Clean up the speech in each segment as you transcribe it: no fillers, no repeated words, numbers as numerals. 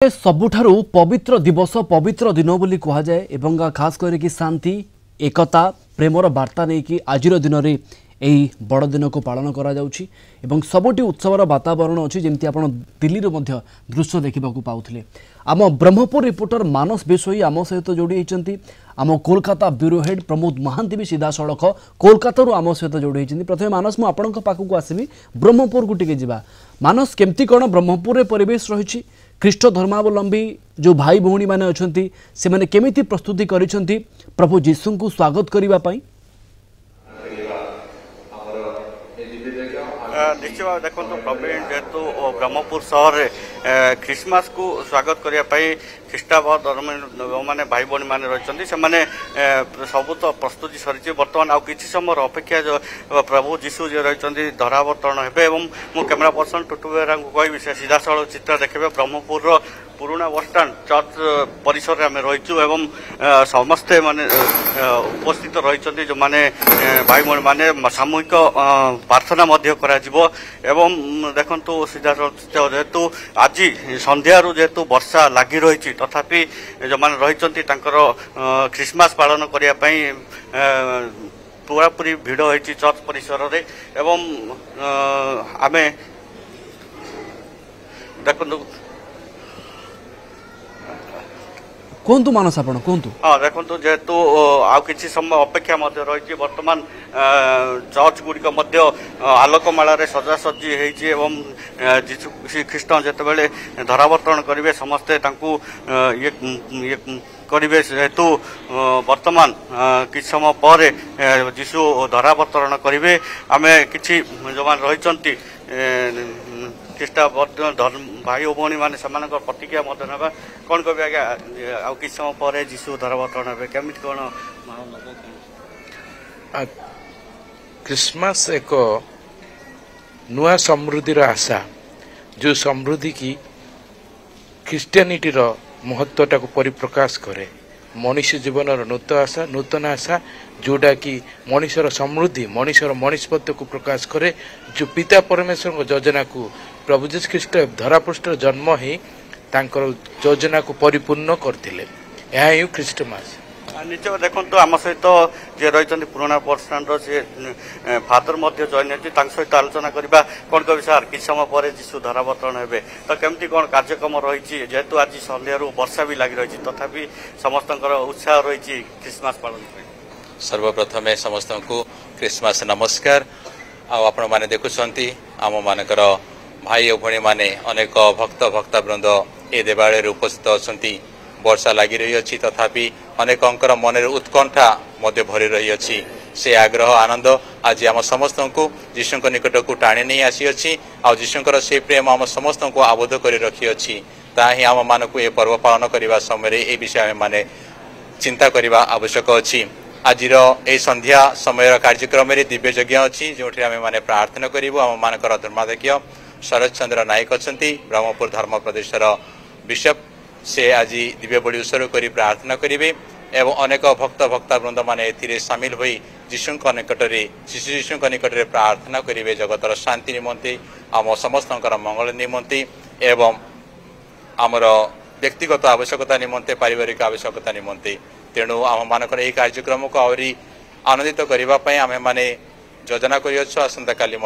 सबुठारु पवित्र दिवस पवित्र दिन बोली कह जाए एवं खास करके शांति एकता प्रेमर वार्ता नहीं कि आज दिन में यही बड़ दिन को पालन करा जाउछि एवं सबुठी उत्सवर वातावरण अच्छी जमी आप दिल्ली दृश्य देखा पाउथिले। आम ब्रह्मपुर रिपोर्टर मानस बेसोई आम सहित जोड़ी होती आम कोलकाता ब्यूरो हेड प्रमोद महांती भी सीधा सड़क कोलकाता आम सहित जोड़ी होती। प्रथम मानस मुझे आपण पाखक आसबि ब्रह्मपुर को टिके जिबा। मानस केमती कौन ब्रह्मपुर परिवेश रही ख्रीष्ट धर्मावलंबी जो भाई भौणी माने अछंती से माने केमिति प्रस्तुति करिसंती प्रभु जीशु को स्वागत करिबा पई। निश्चय भाव देखो प्रवीण जेहेतु ब्रह्मपुर सहर ख्रीसमास को स्वागत करने ख्रीष्टाव धर्म मैंने भाई भाई मैंने रही सब तो प्रस्तुति सरी बर्तमान आउ किसी समय अपेक्षा जो प्रभु जीशु जो रही धरावतरण हे मु कैमेरा पर्सन टुटु बेहरा को कहि सीधा साल चित्र देखिए ब्रह्मपुर पुराना बसस्टाण चर्च परिसर में रहीचु एवं समस्ते माने उपस्थित रही जो माने भाई भाई माने सामूहिक प्रार्थना एवं देखु सीधा जेहेतु आज संध्यारू जेहेतु वर्षा लगी रही तथापि जो मैंने रही ख्रीसमास पालन करने पूरापूरी भिड़ होती चर्च परिसर में एवं आमे देखु कहतु मानस आपण कहतु। हाँ देखो जेहेतु आउ किसी समय अपेक्षा रही बर्तमान चर्च गुड़िक आलोकमाल सजासजी एवं जीशु ख्रीष्ट जिते धरावतरण करेंगे समस्ते ये करेंगे जेहेतु वर्तमान किसी समय पर जीशु धरावतरण करेंगे आम कि जो मैंने रही ख्रीष्टा धर्म भाई भौणी मैंने प्रतिक्रिया ना कौन कह आज्ञा आ कि समय पर जीशु धरावतरण हे केमी कौन क्रिसमस एक नुआ समृद्धि आशा जो समृद्धि की ख्रीस्टियानिटी महत्वटा को परिप्रकाश करे मनुष्य जीवन नूतन आशा जोटा कि मनुष्यर समृद्धि मनुष्यर मनुष्यत्व को प्रकाश करे जो पिता परमेश्वर योजना को प्रभु जीशु ख्रीष्ट धरापृष्ठ जन्म ही तांकर योजना को परिपूर्ण करते यह ख्रीष्टमास। निश्चय देखो आम सहित जे रही पुराना बसस्टाण सी फादर जॉइन होती सहित आलोचना करवा कौन कह सार कि समय पर जीशु धरावतरण हे तो केमती कौन कार्यक्रम रही जेहेतु आज संध्यारू वर्षा भी लगी रही तथापि समस्त उत्साह रही ख्रीसमास पालन। सर्वप्रथमे समस्त को ख्रीसमास नमस्कार। आपण माने देखुछंती आम मानकर भाई और भणी माने अनेक भक्त भक्तवृंद ए देवालय उपस्थित अछंती। वर्षा लगी रही अच्छी तथापि अनेक मन उत्कंठा मध्य भरी रही अच्छी से आग्रह आनंद आज आम समस्त को जीशु निकट को टाणी नहीं आसी अच्छी आ जीशुकर से प्रेम आम समस्त को आबोध कर रखी अच्छी ताही आम मान को ये पर्व पालन करने समय ये विषय आम माने चिंता करने आवश्यक अच्छी। आज ये संध्या समय कार्यक्रम दिव्य यज्ञ अच्छी जो आम मैंने प्रार्थना करूँ आम मानकर धर्माध्यक्ष शरद चंद्र नायक अच्छा ब्रह्मपुर धर्म प्रदेशर बिशप से आज दिव्य बलि उत्सर्ग कर प्रार्थना करेंगे एवं अनेक भक्त भक्तवृंद माने एथिरे सामिल होई जीशु निकट में शिशु जीशु निकट में प्रार्थना करेंगे जगतर शांति निमंते आम समस्त मंगल निमंते एवं आमर व्यक्तिगत आवश्यकता निमंते पारिवारिक आवश्यकता निमंते तेणु आम मानकर यह कार्यक्रम को आहरी आनंदित करने आम मैंने योजना कर आसंता काली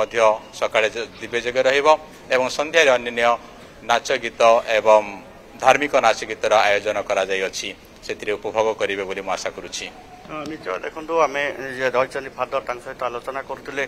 सकाळे दिव्य यज्ञ रहिबो संध्यारे अन्य नाच गीत एवं धार्मिक नाच गीतर आयोजन करा जाय अछि से उपभोग करेंगे बोली आशा करुच्ची। निश्चय देखो आम रही फादर सहित आलोचना करते